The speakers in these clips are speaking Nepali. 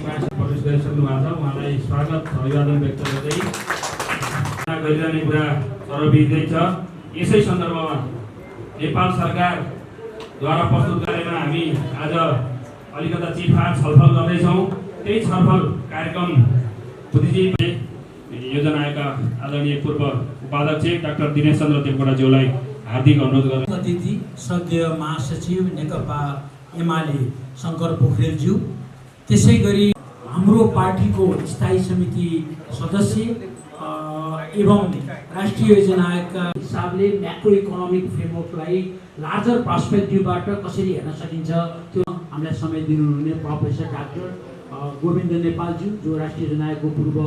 प्रवेश गरिसक्नु भएको छ। उहाँलाई स्वागत अभिवादन व्यक्त गर्दै गरिरहने कुरा सर्वविदितै छ। यसै सन्दर्भमा नेपाल सरकारद्वारा प्रस्तुत गरेमा हामी आज अलिकता चिटफाट छलफल गर्दैछौँ। त्यही छलफल कार्यक्रम बुद्धिजीवी योजनाका आदरणीय पूर्व उपाध्यक्ष डाक्टर दिनेश चन्द्र देवकोटाज्यूलाई हार्दिक अनुरोध गर्छु। अतिथि सद्य महासचिव नेकपा एमाले शङ्कर पोखरेलज्यू, त्यसै गरी हाम्रो पार्टीको स्थायी समिति सदस्य एवं राष्ट्रिय योजना आयोगका हिसाबले म्याक्रो इकोनोमिक फ्रेमवर्कलाई लार्जर पर्सपेक्टिभबाट कसरी हेर्न सकिन्छ त्यो हामीलाई समय दिनुहुने प्रोफेसर डाक्टर गोविन्द नेपालज्यू, जो राष्ट्रिय योजना आयोगको पूर्व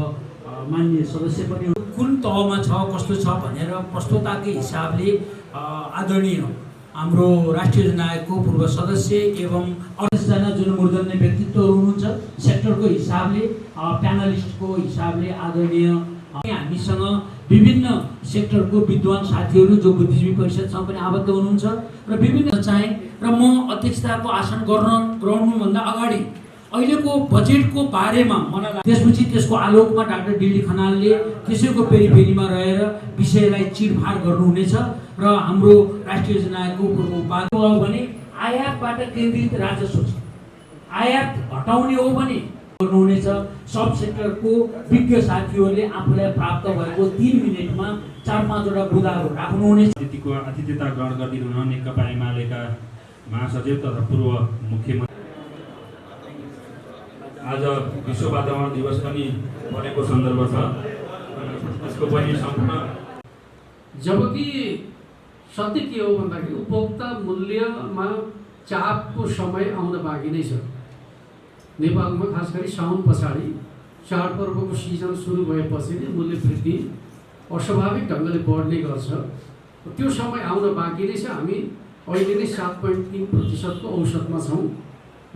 मान्य सदस्य पनि कुन तहमा छ कस्तो छ भनेर प्रस्तुताकै हिसाबले आदरणीय हाम्रो राष्ट्रिय योजना आयोगको पूर्व सदस्य एवं 28जना जुन मूर्धन्य व्यक्तित्वहरू हुनुहुन्छ सेक्टरको हिसाबले प्यानलिस्टको हिसाबले आदरणीय हामीसँग विभिन्न सेक्टरको विद्वान साथीहरू जो बुद्धिजीवी परिषदसँग पनि आबद्ध हुनुहुन्छ र विभिन्न चाहिँ र म अध्यक्षताको आसन ग्रहणभन्दा अगाडि अहिलेको बजेटको बारेमा मलाई त्यसपछि त्यसको आलोकमा डाक्टर डिली खनालले त्यसैको पेरिफेरीमा रहेर विषयलाई चिरफाड गर्नुहुनेछ र हाम्रो राष्ट्रिय योजना आयोगको पूर्व उपाध्यक्ष हो भने आयातबाट केन्द्रित राजस्व छ, आयात हटाउने हो भने गर्नुहुनेछ। सब सेक्टरको विज्ञ साथीहरूले आफूलाई प्राप्त भएको 3 मिनेटमा 4-5 वटा बुदाहरू राख्नुहुनेछ। अतिथिको आतिथ्यता ग्रहण गरिदिनु हुन नेकपा एमालेका महासचिव तथा पूर्व मुख्यमन्त्री। आज विश्व वातावरण दिवस पनि परेको सन्दर्भ छ, त्यसको पनि सम्पूर्ण जबकि सत्य के हो भन्दाखेरि उपभोक्ता मूल्यमा चापको समय आउन बाँकी नै छ। नेपालमा खास गरी साउन पछाडि चाडपर्वको सिजन सुरु भएपछि नै मूल्य वृद्धि अस्वाभाविक ढङ्गले बढ्ने गर्छ। त्यो समय आउन बाँकी नै छ। हामी अहिले नै 7.3% को औसतमा छौँ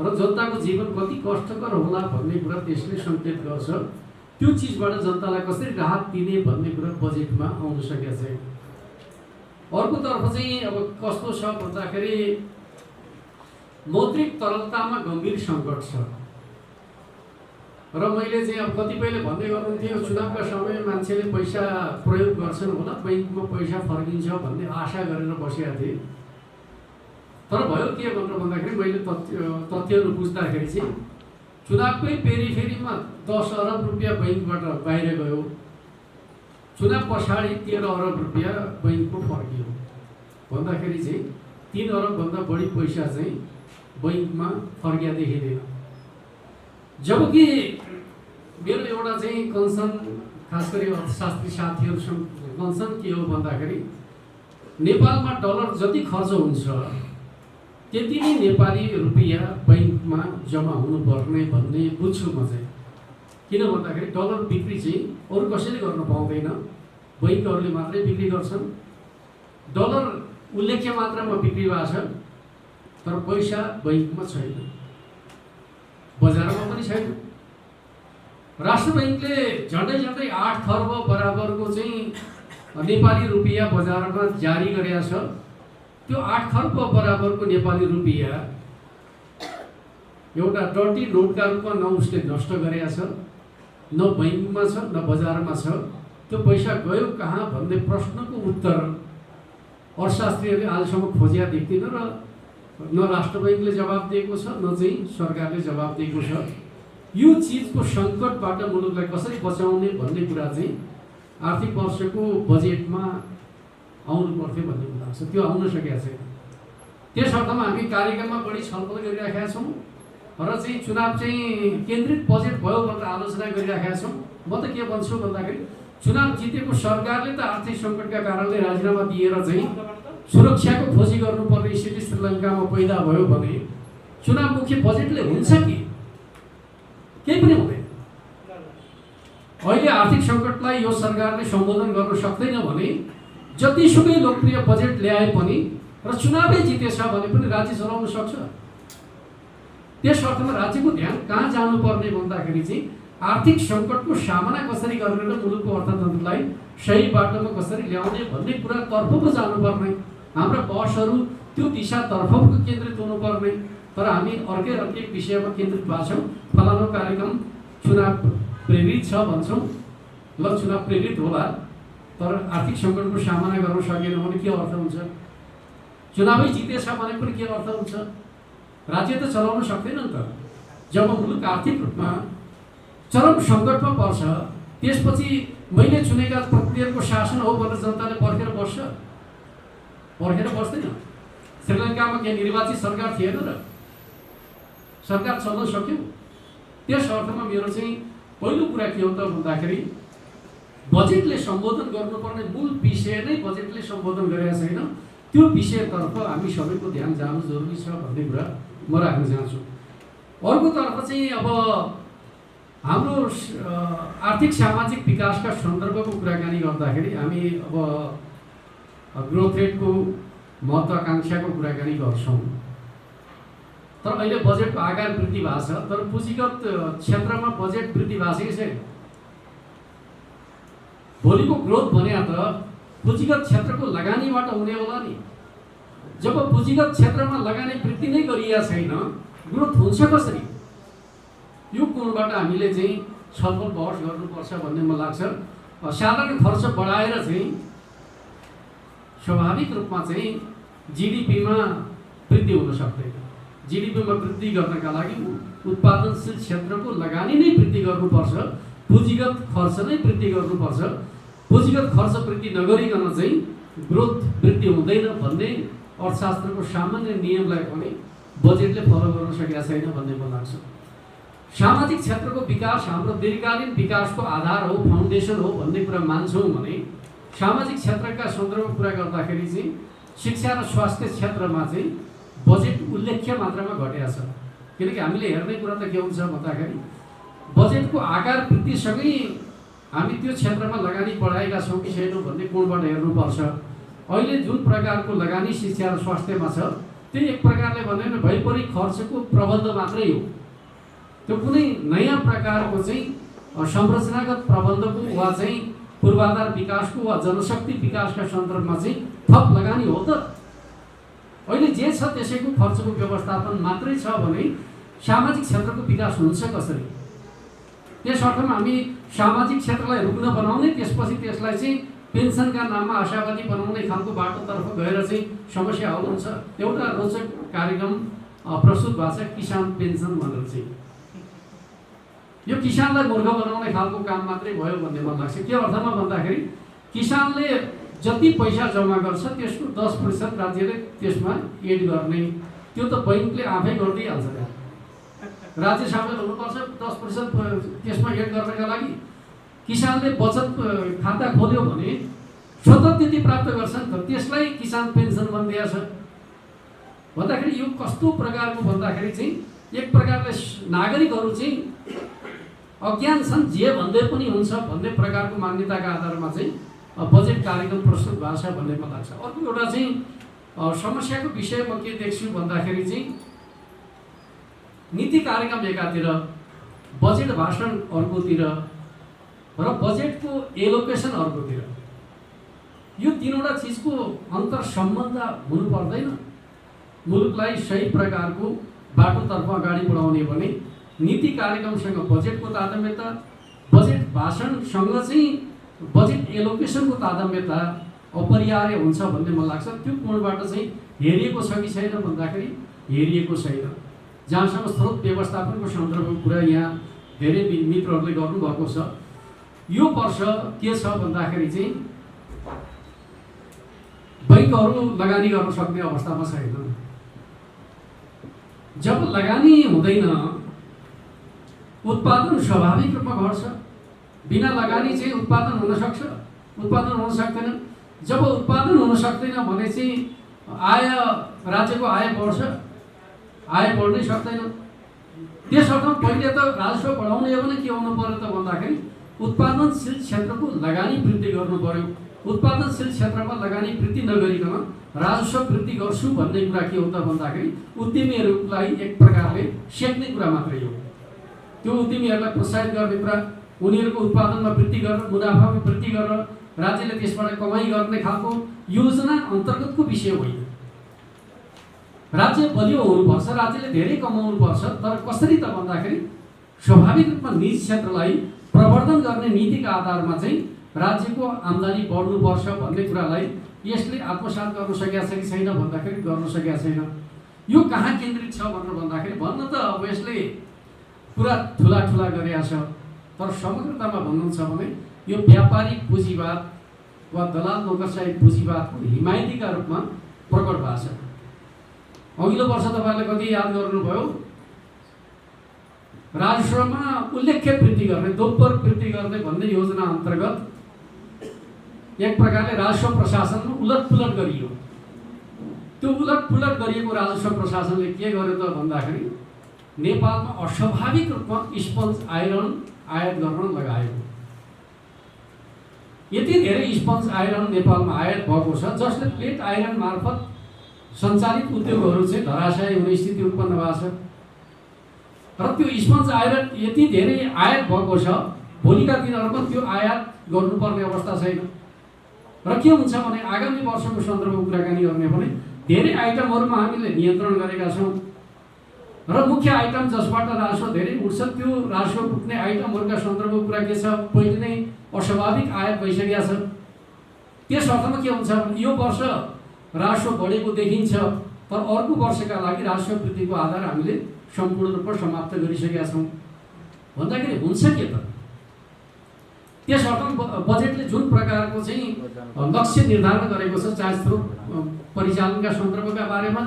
र जनताको जीवन कति कष्टकर होला भन्ने कुरा त्यसले सङ्केत गर्छ। त्यो चिजबाट जनतालाई कसरी राहत दिने भन्ने कुरा बजेटमा आउन सकेको छैन। अर्कोतर्फ चाहिँ अब कस्तो छ भन्दाखेरि मौद्रिक तरलतामा गम्भीर सङ्कट छ र मैले चाहिँ अब कतिपयले भन्दै गर्नुहुन्थ्यो चुनावका समय मान्छेले पैसा प्रयोग गर्छन् होला, बैङ्कमा पैसा फर्किन्छ भन्ने आशा गरेर बसेका थिएँ। तर भयो के भनेर भन्दाखेरि मैले तथ्यहरू बुझ्दाखेरि चाहिँ चुनावकै पेरिफेरीमा 10 अरब रुपियाँ बैङ्कबाट बाहिर गयो, चुनाव पछाडि 13 अरब रुपियाँ बैङ्कको फर्कियो भन्दाखेरि चाहिँ 3 अरबभन्दा बढी पैसा चाहिँ बैङ्कमा फर्किया देखिँदैन। जबकि मेरो एउटा चाहिँ कन्सर्न खास गरी अर्थशास्त्री साथीहरूसँग कन्सर्न के हो भन्दाखेरि नेपालमा डलर जति खर्च हुन्छ त्यति नै नेपाली रुपियाँ बैङ्कमा जम्मा हुनुपर्ने भन्ने बुझ्छु म चाहिँ। किन भन्दाखेरि डलर बिक्री चाहिँ अरू कसैले गर्न पाउँदैन, बैङ्कहरूले मात्रै बिक्री गर्छन्। डलर उल्लेख्य मात्रामा बिक्री भएको छ तर पैसा बैङ्कमा छैन, बजारमा पनि छैन। राष्ट्र बैङ्कले झन्डै 8 खर्ब बराबरको चाहिँ नेपाली रुपियाँ बजारमा जारी गरेका छ। त्यो 8 खर्ब बराबरको नेपाली रुपियाँ एउटा डर्टी नोटका रूपमा न उसले नष्ट गरेका छ, न बैङ्कमा छ न बजारमा छ। त्यो पैसा गयो कहाँ भन्ने प्रश्नको उत्तर अर्थशास्त्रीहरूले आजसम्म खोजिया देख्दिन र न राष्ट्र बैङ्कले जवाब दिएको छ न चाहिँ सरकारले जवाब दिएको छ। यो चिजको सङ्कटबाट मुलुकलाई कसरी बचाउने भन्ने कुरा चाहिँ आर्थिक वर्षको बजेटमा आउनु पर्थ्यो भन्ने कुरा छ, त्यो आउन सकेको छैन। त्यस अर्थमा हामी कार्यक्रममा बढी छलफल गरिराखेका छौँ र चाहिँ चुनाव चाहिँ केन्द्रित बजेट भयो भनेर आलोचना गरिराखेका छौँ। म त के भन्छु भन्दाखेरि चुनाव जितेको सरकारले त आर्थिक सङ्कटका कारणले राजीनामा दिएर चाहिँ सुरक्षाको खोजी गर्नुपर्ने स्थिति श्रीलङ्कामा पैदा भयो भने चुनावमुखी बजेटले हुन्छ कि केही पनि हुँदैन। अहिले आर्थिक सङ्कटलाई यो सरकारले सम्बोधन गर्न सक्दैन भने जतिसुकै लोकप्रिय बजेट ल्याए पनि र चुनावै जितेछ भने पनि राज्य चलाउन सक्छ। त्यस अर्थमा राज्यको ध्यान कहाँ जानुपर्ने भन्दाखेरि चाहिँ आर्थिक सङ्कटको सामना कसरी गरेर मुलुकको अर्थतन्त्रलाई सही बाटोमा कसरी ल्याउने भन्ने कुरातर्फ पो जानुपर्ने। हाम्रा बसहरू त्यो दिशातर्फ केन्द्रित हुनुपर्ने। तर हामी अर्कै विषयमा केन्द्रित भएको छौँ। फलानु कार्यक्रम चुनाव प्रेरित छ भन्छौँ, ल चुनाव प्रेरित होला, तर आर्थिक सङ्कटको सामना गर्न सकेन भने के अर्थ हुन्छ? चुनावै जितेछ भने पनि के अर्थ हुन्छ? राज्य त चलाउन सक्दैन नि त। जब मुलुक आर्थिक रूपमा चरम सङ्कटमा पर्छ, त्यसपछि मैले चुनेका प्रतिनिधिहरूको शासन हो भनेर जनताले पर्खेर बस्छ? पर्खेर बस्दैन। श्रीलङ्कामा के निर्वाचित सरकार थिएन र? सरकार चल्न सक्यो। त्यस अर्थमा मेरो चाहिँ पहिलो कुरा के हो त भन्दाखेरि बजेटले सम्बोधन गर्नुपर्ने मूल विषय नै बजेटले सम्बोधन गरेका छैन। त्यो विषयतर्फ हामी सबैको ध्यान जानु जरुरी छ भन्ने कुरा म राख्न चाहन्छु। अर्कोतर्फ चाहिँ अब हाम्रो आर्थिक सामाजिक विकासका सन्दर्भको कुराकानी गर्दाखेरि हामी अब ग्रोथ रेटको महत्त्वाकांक्षाको कुराकानी गर्छौँ। तर अहिले बजेटको आकार वृद्धि भएको छ, तर पुँजीगत क्षेत्रमा बजेट वृद्धि भएको छ कि छैन? भोलिको ग्रोथ भने त पुँजीगत क्षेत्रको लगानीबाट हुने होला नि। जब पुँजीगत क्षेत्रमा लगानी वृद्धि नै गरिएको छैन, ग्रोथ हुन्छ कसरी? यो कोणबाट हामीले चाहिँ छलफल बहस गर्नुपर्छ भन्ने मलाई लाग्छ। साधारण खर्च बढाएर चाहिँ स्वाभाविक रूपमा चाहिँ जिडिपीमा वृद्धि हुन सक्दैन। जिडिपीमा वृद्धि गर्नका लागि उत्पादनशील क्षेत्रको लगानी नै वृद्धि गर्नुपर्छ, पुँजीगत खर्च नै वृद्धि गर्नुपर्छ। पुँजीगत खर्च वृद्धि नगरिकन चाहिँ ग्रोथ वृद्धि हुँदैन भन्ने अर्थशास्त्रको सामान्य नियमलाई पनि बजेटले फलो गर्न सकेका छैन भन्ने मलाई लाग्छ। सामाजिक क्षेत्रको विकास हाम्रो दीर्घकालीन विकासको आधार हो, फाउन्डेसन हो भन्ने कुरा मान्छौँ भने सामाजिक क्षेत्रका सन्दर्भमा कुरा गर्दाखेरि चाहिँ शिक्षा र स्वास्थ्य क्षेत्रमा चाहिँ बजेट उल्लेख्य मात्रामा घटेको छ। किनकि हामीले हेर्ने कुरा त के हुन्छ भन्दाखेरि बजेटको आकार वृद्धिसँगै हामी त्यो क्षेत्रमा लगानी बढाएका छौँ कि छैनौँ भन्ने कोणबाट हेर्नुपर्छ। अहिले जुन प्रकारको लगानी शिक्षा र स्वास्थ्यमा छ त्यो एक प्रकारले भन्यो भने भइपरि खर्चको प्रबन्ध मात्रै हो। त्यो कुनै नयाँ प्रकारको चाहिँ संरचनागत प्रबन्धको वा चाहिँ पूर्वाधार विकासको वा जनशक्ति विकासका सन्दर्भमा चाहिँ थप लगानी हो त? अहिले जे छ त्यसैको खर्चको व्यवस्थापन मात्रै छ भने सामाजिक क्षेत्रको विकास हुन्छ कसरी? त्यस अर्थमा हामी सामाजिक क्षेत्रलाई रुग्न बनाउने, त्यसपछि त्यसलाई चाहिँ पेन्सनका नाममा आशावादी बनाउने खालको बाटोतर्फ गएर चाहिँ समस्या हल हुन्छ। एउटा रोचक कार्यक्रम प्रस्तुत भएको छ किसान पेन्सन भनेर चाहिँ। यो किसानलाई मूर्ख बनाउने खालको काम मात्रै भयो भन्ने मलाई लाग्छ। के अर्थमा भन्दाखेरि किसानले जति पैसा जम्मा गर्छ त्यसको 10% राज्यले त्यसमा एड गर्ने, त्यो त बैंकले आफै गरिदिइहाल्छ। राज्य सामेल हुनुपर्छ 10% त्यसमा एड गर्नका लागि। किसानले बचत खाता खोल्यो भने स्वतः त्यति प्राप्त गर्छन् त, त्यसलाई किसान पेन्सन भनिदिएको छ। भन्दाखेरि यो कस्तो प्रकारको भन्दाखेरि चाहिँ एक प्रकारले नागरिकहरू चाहिँ अज्ञान छन्, जे भन्दै पनि हुन्छ भन्ने प्रकारको मान्यताका आधारमा चाहिँ बजेट कार्यक्रम प्रस्तुत भएको छ भन्ने मलाई लाग्छ। अर्को एउटा चाहिँ समस्याको विषय म के देख्छु भन्दाखेरि चाहिँ नीति कार्यक्रम एकातिर, बजेट भाषण अर्कोतिर र बजेटको एलोकेसन अर्कोतिर, यो तीनवटा चिजको अन्तर सम्बन्ध हुनु पर्दैन। मुलुकलाई सही प्रकारको बाटोतर्फ अगाडि बढाउने भने नीति कार्यक्रमसँग बजेटको तारतम्यता, बजेट भाषणसँग चाहिँ बजेट एलोकेसनको तारतम्यता अपरिहार्य हुन्छ भन्ने मलाई लाग्छ। त्यो कोणबाट चाहिँ हेरिएको छ कि छैन भन्दाखेरि हेरिएको छैन। जहाँसम्म स्रोत व्यवस्थापनको सन्दर्भको कुरा यहाँ धेरै मित्रहरूले गर्नुभएको छ। यो वर्ष के छ भन्दाखेरि चाहिँ बैंकहरू लगानी गर्न सक्ने अवस्थामा छैन। जब लगानी हुँदैन उत्पादन स्वाभाविक रूपमा घट्छ। बिना लगानी चाहिँ उत्पादन हुन सक्छ? उत्पादन हुन सक्दैन। जब उत्पादन हुन सक्दैन भने चाहिँ आय, राज्यको आय बढ्छ? आय बढ्नै सक्दैन। त्यस अर्थमा पहिले त राजस्व बढाउने हो भने के हुनु पर्यो त भन्दाखेरि उत्पादनशील क्षेत्रको लगानी वृद्धि गर्नु पर्यो। उत्पादनशील क्षेत्रमा लगानी वृद्धि नगरिकन राजस्व वृद्धि गर्छु भन्ने कुरा के हो त भन्दाखेरि उद्यमीहरूलाई एक प्रकारले सेक्ने कुरा मात्रै हो। त्यो उद्यमीहरूलाई प्रोत्साहित गर्ने कुरा, उनीहरूको उत्पादनमा वृद्धि गरेर, मुनाफामा वृद्धि गरेर राज्यले त्यसबाट कमाई गर्ने खालको योजना अन्तर्गतको विषय होइन। राज्य बलियो हुनुपर्छ, राज्यले धेरै कमाउनुपर्छ, तर कसरी त भन्दाखेरि स्वाभाविक रूपमा निजी क्षेत्रलाई प्रवर्धन गर्ने नीतिका आधारमा चाहिँ राज्यको आम्दानी बढ्नुपर्छ भन्ने कुरालाई यसले आत्मसात गर्न सकेका छ कि छैन भन्दाखेरि गर्न सकेका छैन। यो कहाँ केन्द्रित छ भनेर भन्दाखेरि भन्न त अब यसले पुरा ठुला गरेका छ, तर समग्रतामा भन्नुहुन्छ भने यो व्यापारिक पुँजीवाद वा दलाल नोकरशाही पुँजीवादको हिमायतीका रूपमा प्रकट भएको छ। अघिल्लो वर्ष तपाईँले कति याद गर्नुभयो, राजस्वमा उल्लेख्य वृद्धि गर्ने, दोब्बर वृद्धि गर्ने भन्ने योजना अन्तर्गत एक प्रकारले राजस्व प्रशासनमा उलटपुलट गरियो। त्यो उलटपुलट गरिएको राजस्व प्रशासनले के गर्यो त भन्दाखेरि नेपालमा अस्वाभाविक रूपमा स्पन्ज आइरन आयात गर्न लगायो। यति धेरै स्पन्ज आइरन नेपालमा आयात भएको छ जसले प्लेट आइरन मार्फत सञ्चालित उद्योगहरू चाहिँ धराशायी हुने स्थिति उत्पन्न भएको छ। र त्यो स्पन्ज आइरन यति धेरै आयात भएको छ, भोलिका दिनहरूमा त्यो आयात गर्नुपर्ने अवस्था छैन। र के हुन्छ भने आगामी वर्षको सन्दर्भमा कुराकानी गर्ने भने धेरै आइटमहरूमा हामीले नियन्त्रण गरेका छौँ र मुख्य आइटम जसबाट राजस्व धेरै उठ्छ त्यो राजस्व उठ्ने आइटमहरूका सन्दर्भमा कुरा के छ, पहिले नै अस्वाभाविक आयात भइसकेका छ। त्यस अर्थमा के हुन्छ भने यो वर्ष राजस्व बढेको देखिन्छ, तर अर्को वर्षका लागि राजस्व वृद्धिको आधार हामीले सम्पूर्ण रूपमा समाप्त गरिसकेका छौँ भन्दाखेरि हुन्छ के त? त्यस अर्थमा बजेटले जुन प्रकारको चाहिँ लक्ष्य निर्धारण गरेको छ, चाहे स्रोत परिचालनका सन्दर्भका बारेमा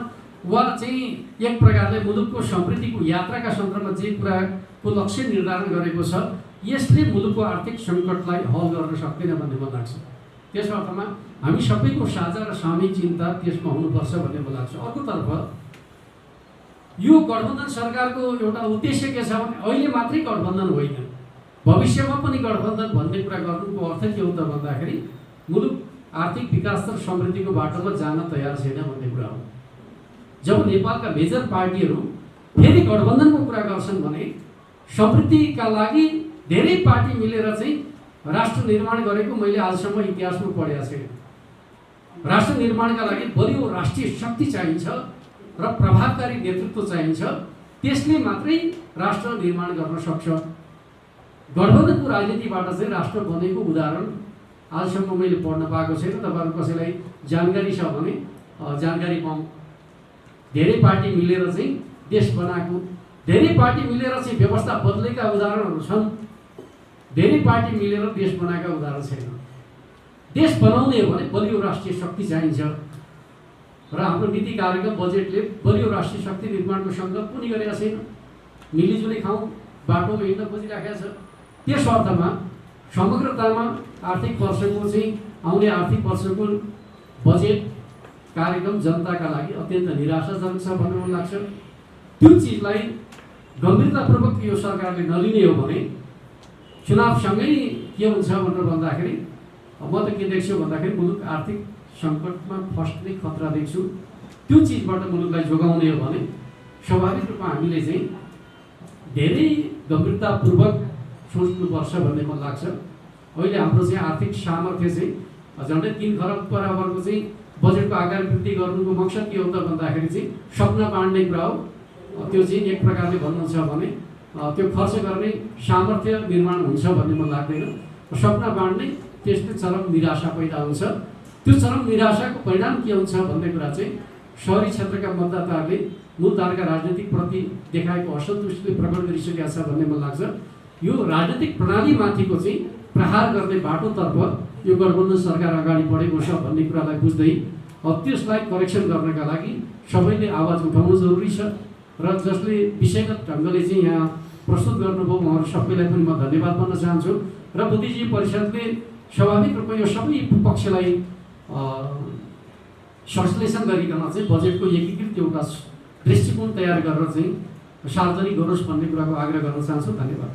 वा चाहिँ एक प्रकारले मुलुकको समृद्धिको यात्राका सन्दर्भमा जे कुराको लक्ष्य निर्धारण गरेको छ, यसले मुलुकको आर्थिक सङ्कटलाई हल गर्न सक्दैन भन्ने मलाई लाग्छ। त्यस अर्थमा हामी सबैको साझा र सामूहिक चिन्ता त्यसमा हुनुपर्छ भन्ने मलाई लाग्छ। अर्कोतर्फ यो गठबन्धन सरकारको एउटा उद्देश्य के छ भने अहिले मात्रै गठबन्धन होइन, भविष्यमा पनि गठबन्धन भन्ने कुरा गर्नुको अर्थ के हो त भन्दाखेरि मुलुक आर्थिक विकास र समृद्धिको बाटोमा जान तयार छैन भन्ने कुरा हो। जब नेपालका मेजर पार्टीहरू फेरि गठबन्धनको कुरा गर्छन् भने समृद्धिका लागि धेरै पार्टी मिलेर चाहिँ राष्ट्र निर्माण गरेको मैले आजसम्म इतिहासमा पढेको छैन। राष्ट्र निर्माणका लागि बलियो राष्ट्रिय शक्ति चाहिन्छ र प्रभावकारी नेतृत्व चाहिन्छ, त्यसले मात्रै राष्ट्र निर्माण गर्न सक्छ। गठबन्धनको राजनीतिबाट चाहिँ राष्ट्र बनेको उदाहरण आजसम्म मैले पढ्न पाएको छैन। तपाईँहरू कसैलाई जानकारी छ भने जानकारी पाऊँ। धेरै पार्टी मिलेर चाहिँ देश बनाएको, धेरै पार्टी मिलेर चाहिँ व्यवस्था बदलेका उदाहरणहरू छन्, धेरै पार्टी मिलेर देश बनाएका उदाहरण छैन। देश बनाउने हो भने बलियो राष्ट्रिय शक्ति चाहिन्छ र हाम्रो नीति कार्यक्रम बजेटले बलियो राष्ट्रिय शक्ति निर्माणको सङ्कल्प पनि गरेका छैन। मिलिजुली खाउँ बाटोमा हिँड्न खोजिराखेका छ। त्यस अर्थमा समग्रतामा आर्थिक वर्षको चाहिँ आउने आर्थिक वर्षको बजेट कार्यक्रम जनताका लागि अत्यन्त निराशाजनक छ भन्ने मलाई लाग्छ। त्यो चिजलाई गम्भीरतापूर्वक यो सरकारले नलिने हो भने चुनावसँगै के हुन्छ भनेर भन्दाखेरि म त के देख्छु भन्दाखेरि मुलुक आर्थिक सङ्कटमा फस्ने खतरा देख्छु। त्यो चिजबाट मुलुकलाई जोगाउने हो भने स्वाभाविक रूपमा हामीले चाहिँ धेरै गम्भीरतापूर्वक सोच्नुपर्छ भन्ने मलाई लाग्छ। अहिले हाम्रो चाहिँ आर्थिक सामर्थ्य चाहिँ झन्डै 3 खरब बराबरको चाहिँ बजेटको आकार वृद्धि गर्नुको मकसद के हो त भन्दाखेरि चाहिँ सपना बाँड्ने कुरा हो। त्यो चाहिँ एक प्रकारले भन्नुहुन्छ भने त्यो खर्च गर्ने सामर्थ्य निर्माण हुन्छ भन्ने मलाई लाग्दैन। सपना बाँड्ने त्यसले चरम निराशा पैदा हुन्छ। त्यो चरम निराशाको परिणाम के हुन्छ भन्ने कुरा चाहिँ शहरी क्षेत्रका मतदाताहरूले मूलधारका राजनीतिक प्रति देखाएको असन्तुष्टिले प्रकट गरिसकेका छ भन्ने मलाई लाग्छ। यो राजनीतिक प्रणालीमाथिको चाहिँ प्रहार गर्ने बाटोतर्फ यो गठबन्धन सरकार अगाडि बढेको छ भन्ने कुरालाई बुझ्दै त्यसलाई करेक्सन गर्नका लागि सबैले आवाज उठाउनु जरुरी छ र जसले विषयगत ढङ्गले चाहिँ यहाँ प्रस्तुत गर्नुभयो उहाँहरू सबैलाई पनि म धन्यवाद भन्न चाहन्छु। र बुद्धिजीवी परिषदले स्वाभाविक रूपमा यो सबै पक्षलाई संश्लेषण गरिकन चाहिँ बजेटको एकीकृत एउटा दृष्टिकोण तयार गरेर चाहिँ सार्वजनिक गरोस् भन्ने कुराको आग्रह गर्न चाहन्छु। धन्यवाद।